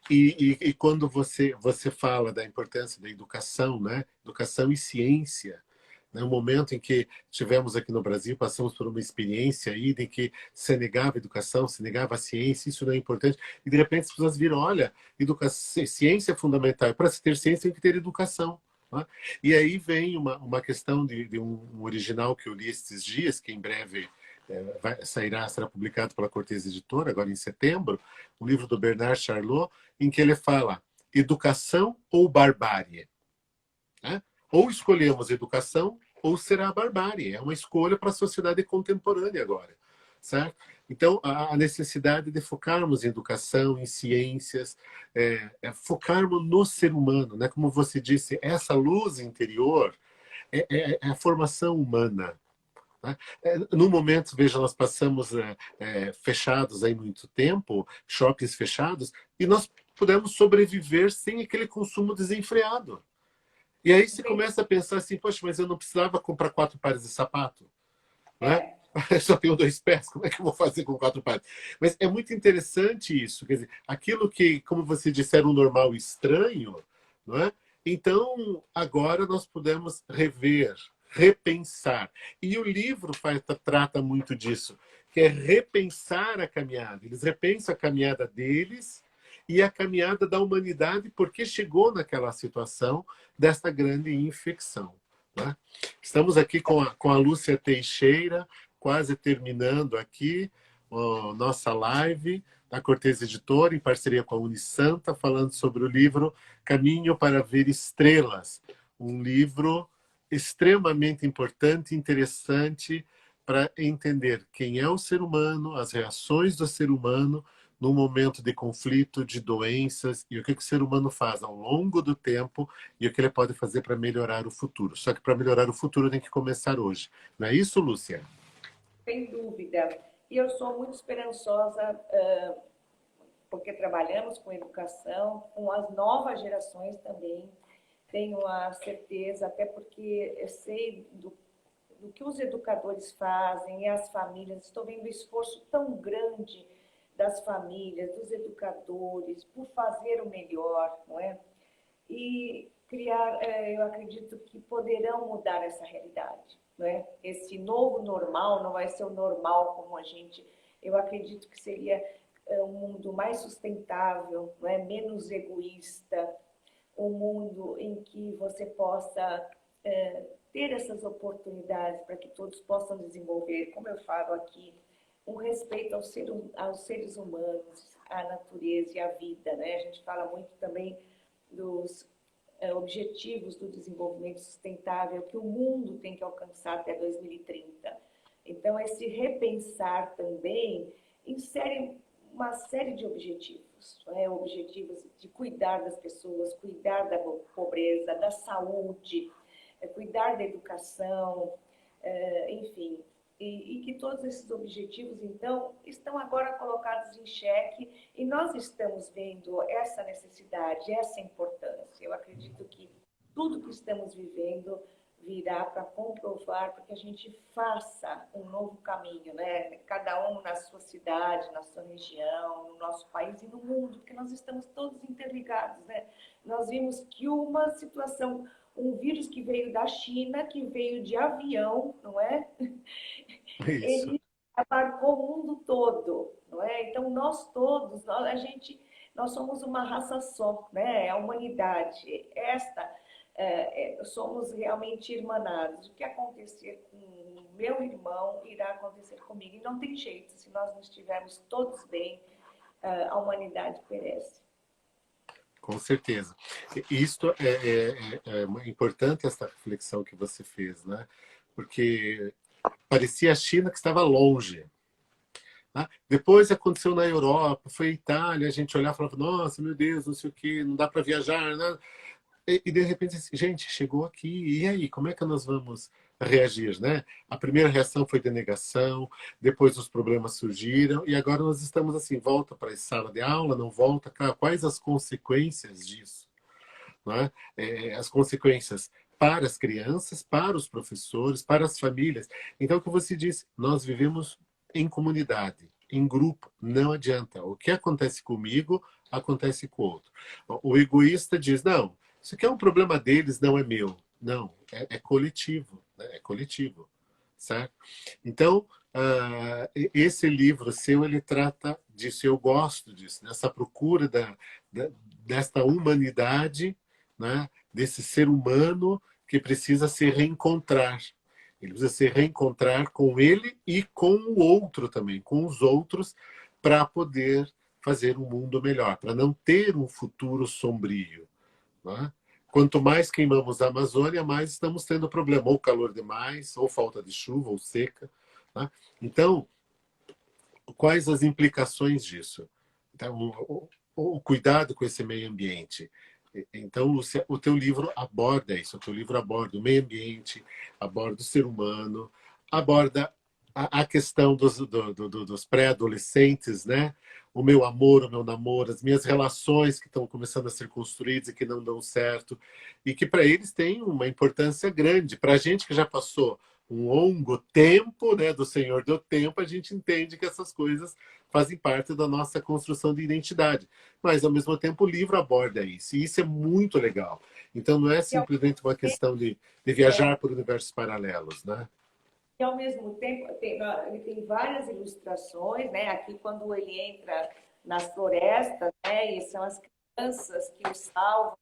E quando você fala da importância da educação, né? Educação e ciência, né? Um momento em que tivemos aqui no Brasil, passamos por uma experiência aí em que se negava a educação, se negava a ciência, isso não é importante. E de repente as pessoas viram, olha, educação, ciência é fundamental. Para se ter ciência tem que ter educação. Né? E aí vem uma questão de um original que eu li esses dias, que em breve será publicado pela Cortez Editora, agora em setembro, um livro do Bernard Charlot, em que ele fala educação ou barbárie. Né? Ou escolhemos educação ou será barbárie. É uma escolha para a sociedade contemporânea agora. Certo? Então, a necessidade de focarmos em educação, em ciências, focarmos no ser humano. Né? Como você disse, essa luz interior é a formação humana. Né? No momento, veja, nós passamos fechados aí muito tempo, shoppings fechados, e nós pudemos sobreviver sem aquele consumo desenfreado. E aí você começa a pensar assim, poxa, mas eu não precisava comprar 4 pares de sapato, né? Eu só tenho 2 pés, como é que eu vou fazer com 4 pares? Mas é muito interessante isso, quer dizer, aquilo que, como você disse, era um normal estranho, não é? Então, agora nós podemos rever, repensar. E o livro trata muito disso, que é repensar a caminhada. Eles repensam a caminhada deles e a caminhada da humanidade, porque chegou naquela situação desta grande infecção. Né? Estamos aqui com a Lúcia Teixeira, quase terminando aqui a nossa live da Cortez Editora, em parceria com a Unisanta, falando sobre o livro Caminho para Ver Estrelas, um livro extremamente importante e interessante para entender quem é o ser humano, as reações do ser humano num momento de conflito, de doenças, e o que o ser humano faz ao longo do tempo e o que ele pode fazer para melhorar o futuro. Só que para melhorar o futuro tem que começar hoje. Não é isso, Lúcia? Sem dúvida. E eu sou muito esperançosa, porque trabalhamos com educação, com as novas gerações também. Tenho a certeza, até porque eu sei do que os educadores fazem e as famílias. Estou vendo um esforço tão grande das famílias, dos educadores, por fazer o melhor, não é? E criar, eu acredito que poderão mudar essa realidade, não é? Esse novo normal não vai ser o normal como a gente, eu acredito que seria um mundo mais sustentável, não é? Menos egoísta, um mundo em que você possa ter essas oportunidades para que todos possam desenvolver, como eu falo aqui, um respeito aos seres humanos, à natureza e à vida, né? A gente fala muito também dos objetivos do desenvolvimento sustentável que o mundo tem que alcançar até 2030. Então, esse repensar também insere uma série de objetivos, né? Objetivos de cuidar das pessoas, cuidar da pobreza, da saúde, cuidar da educação, enfim. E que todos esses objetivos, então, estão agora colocados em xeque e nós estamos vendo essa necessidade, essa importância. Eu acredito que tudo que estamos vivendo virá para comprovar, para que a gente faça um novo caminho, né? Cada um na sua cidade, na sua região, no nosso país e no mundo, porque nós estamos todos interligados, né? Nós vimos que uma situação, um vírus que veio da China, que veio de avião, não é? Isso. Ele abarcou o mundo todo, não é? Então nós todos, nós somos uma raça só, né? É a humanidade. Somos realmente irmanados. O que acontecer com o meu irmão irá acontecer comigo. E não tem jeito, se nós não estivermos todos bem, a humanidade perece. com certeza. Isto é importante essa reflexão que você fez, né? Porque parecia a China que estava longe. Né? Depois aconteceu na Europa, foi Itália, a gente olhava e falava, nossa, meu Deus, não sei o que, não dá para viajar, né? E de repente, assim, gente, chegou aqui, e aí, como é que nós vamos reagir, né? A primeira reação foi de negação, depois os problemas surgiram, e agora nós estamos assim, volta para a sala de aula, não volta, quais as consequências disso? Né? As consequências para as crianças, para os professores, para as famílias. Então, o que você disse, nós vivemos em comunidade, em grupo, não adianta. O que acontece comigo, acontece com o outro. O egoísta diz, não, isso aqui é um problema deles, não é meu. Não, é coletivo, né? É coletivo, certo? Então, esse livro seu, ele trata disso, eu gosto disso, dessa procura desta humanidade, né? Desse ser humano que precisa se reencontrar. Ele precisa se reencontrar com ele e com o outro também, com os outros, para poder fazer um mundo melhor, para não ter um futuro sombrio. Né? Quanto mais queimamos a Amazônia, mais estamos tendo problema, ou calor demais, ou falta de chuva, ou seca. Né? Então, quais as implicações disso? Então, o cuidado com esse meio ambiente. Então, Lúcia, o teu livro aborda isso. O teu livro aborda o meio ambiente, aborda o ser humano, aborda a questão dos pré-adolescentes, né? O meu amor, o meu namoro, as minhas relações que estão começando a ser construídas e que não dão certo, e que para eles tem uma importância grande. Para a gente que já passou um longo tempo, né, do Senhor do Tempo, a gente entende que essas coisas fazem parte da nossa construção de identidade. Mas, ao mesmo tempo, o livro aborda isso. E isso é muito legal. Então, não é simplesmente uma questão de viajar por universos paralelos, né? E, ao mesmo tempo, ele tem várias ilustrações, né? Aqui, quando ele entra nas florestas, né? E são as crianças que o salvam,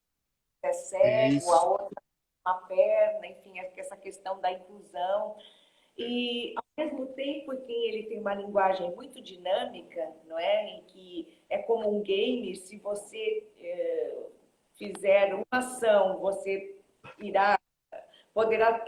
é cego, a Isso. outra uma perna, enfim, essa questão da inclusão. E, ao mesmo tempo que ele tem uma linguagem muito dinâmica, não é? Em que é como um game, se você fizer uma ação, você irá poderá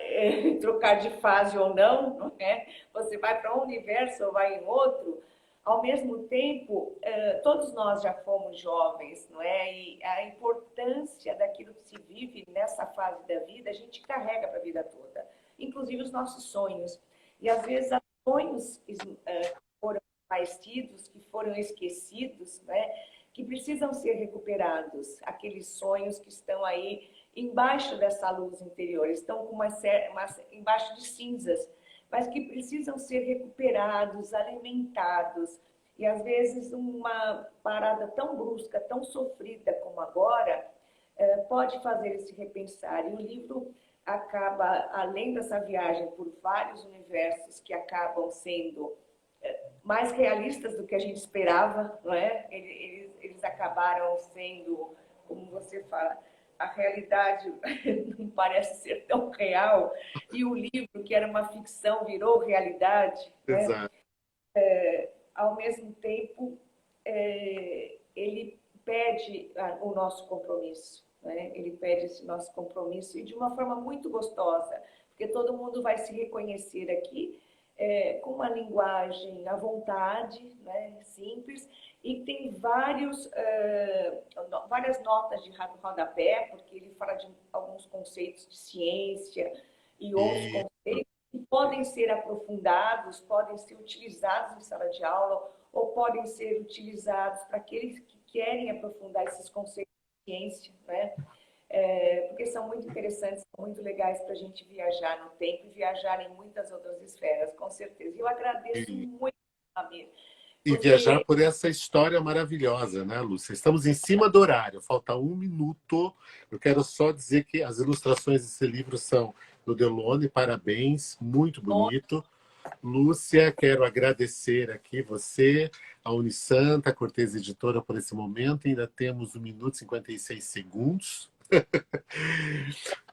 trocar de fase ou não, não é? Você vai para um universo ou vai em outro. Ao mesmo tempo, todos nós já fomos jovens, não é? E a importância daquilo que se vive nessa fase da vida, a gente carrega para a vida toda, inclusive os nossos sonhos. E às vezes há sonhos que foram esquecidos, que foram esquecidos, né? Que precisam ser recuperados, aqueles sonhos que estão aí embaixo dessa luz interior, estão com embaixo de cinzas, mas que precisam ser recuperados, alimentados. E às vezes uma parada tão brusca, tão sofrida como agora, pode fazer esse repensar. E o livro acaba, além dessa viagem por vários universos que acabam sendo mais realistas do que a gente esperava, não é? Eles acabaram sendo, como você fala, a realidade não parece ser tão real, e o livro, que era uma ficção, virou realidade, né? Exato. Ao mesmo tempo, ele pede o nosso compromisso, né? Ele pede esse nosso compromisso, e de uma forma muito gostosa, porque todo mundo vai se reconhecer aqui, com uma linguagem à vontade, né? Simples, e tem várias notas de rodapé, porque ele fala de alguns conceitos de ciência e outros E, conceitos que podem ser aprofundados, podem ser utilizados em sala de aula, ou podem ser utilizados para aqueles que querem aprofundar esses conceitos de ciência, né? Porque são muito interessantes, são muito legais para a gente viajar no tempo e viajar em muitas outras esferas, com certeza. E eu agradeço e, muito, Amir, e viajar porque por essa história maravilhosa, né, Lúcia? Estamos em cima do horário, falta um minuto. Eu quero só dizer que as ilustrações desse livro são do Delone, parabéns, muito bonito. Lúcia, quero agradecer aqui você, a Unisanta, a Cortez Editora, por esse momento. Ainda temos 1 minuto e 56 segundos.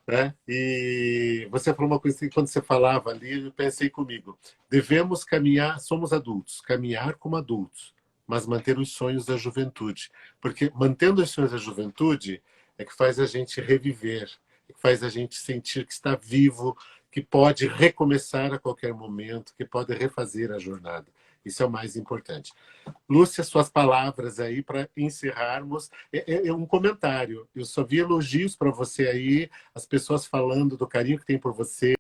Né? E você falou uma coisa que quando você falava ali, eu pensei comigo. Devemos caminhar, somos adultos, caminhar como adultos, mas manter os sonhos da juventude. Porque mantendo os sonhos da juventude é que faz a gente reviver, é que faz a gente sentir que está vivo, que pode recomeçar a qualquer momento, que pode refazer a jornada. Isso é o mais importante. Lúcia, suas palavras aí para encerrarmos. É um comentário. Eu só vi elogios para você aí, as pessoas falando do carinho que tem por você.